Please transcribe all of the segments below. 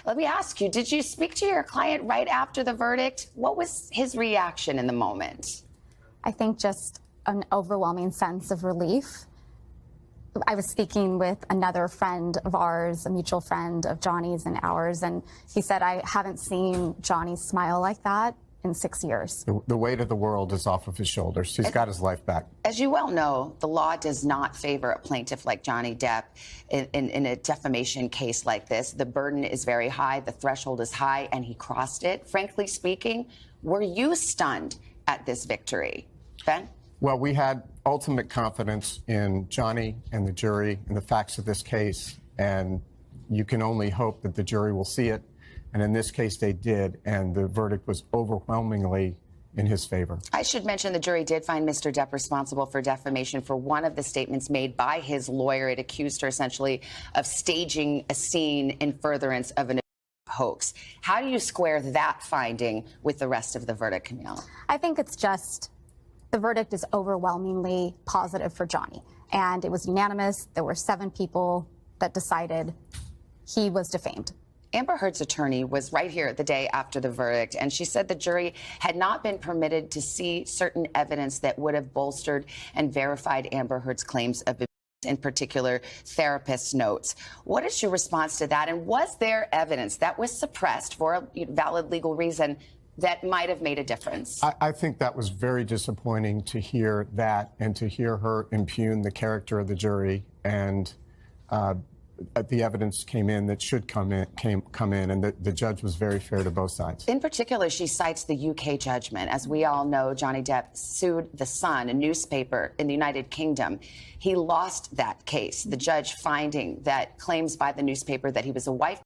Let me ask you, did you speak to your client right after the verdict? What was his reaction in the moment? I think just an overwhelming sense of relief. I was speaking with another friend of ours, a mutual friend of Johnny's and ours, and he said, I haven't seen Johnny smile like that in 6 years. The weight of the world is off of his shoulders. He's got his life back. As you well know, the law does not favor a plaintiff like Johnny Depp in a defamation case like this. The burden is very high, the threshold is high, and he crossed it. Frankly speaking, were you stunned at this victory? Ben? Well, we had ultimate confidence in Johnny and the jury and the facts of this case, and you can only hope that the jury will see it. And in this case, they did, and the verdict was overwhelmingly in his favor. I should mention the jury did find Mr. Depp responsible for defamation for one of the statements made by his lawyer. It accused her essentially of staging a scene in furtherance of an hoax. How do you square that finding with the rest of the verdict, Camille? I think it's just the verdict is overwhelmingly positive for Johnny, and it was unanimous. There were 7 people that decided he was defamed. Amber Heard's attorney was right here the day after the verdict, and she said the jury had not been permitted to see certain evidence that would have bolstered and verified Amber Heard's claims of abuse, in particular therapist notes. What is your response to that? And was there evidence that was suppressed for a valid legal reason that might have made a difference? I think that was very disappointing to hear that and to hear her impugn the character of the jury, and the evidence came in that should come in, and the judge was very fair to both sides. In particular, she cites the UK judgment. As we all know, Johnny Depp sued The Sun, a newspaper in the United Kingdom. He lost that case, the judge finding that claims by the newspaper that he was a wife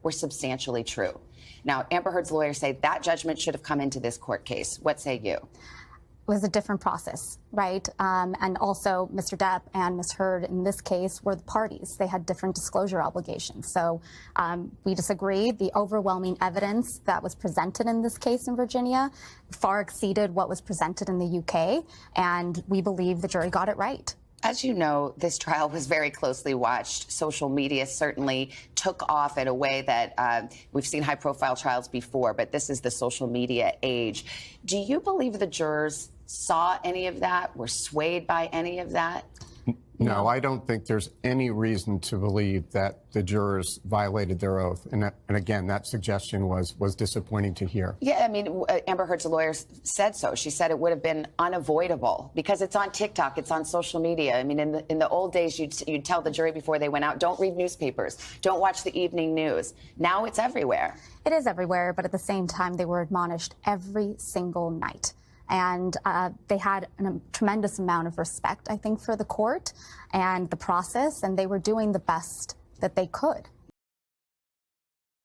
were substantially true. Now, Amber Heard's lawyers say that judgment should have come into this court case. What say you? It was a different process, right? And also, Mr. Depp and Ms. Heard in this case were the parties. They had different disclosure obligations. So we disagree. The overwhelming evidence that was presented in this case in Virginia far exceeded what was presented in the UK, and we believe the jury got it right. As you know, this trial was very closely watched. Social media certainly took off in a way that we've seen high-profile trials before, but this is the social media age. Do you believe the jurors saw any of that, were swayed by any of that? No, I don't think there's any reason to believe that the jurors violated their oath. And again, that suggestion was disappointing to hear. Yeah, I mean, Amber Heard's lawyer said so. She said it would have been unavoidable because it's on TikTok, it's on social media. I mean, in the old days, you'd tell the jury before they went out, don't read newspapers, don't watch the evening news. Now it's everywhere. It is everywhere, but at the same time, they were admonished every single night. And they had a tremendous amount of respect, I think, for the court and the process, and they were doing the best that they could.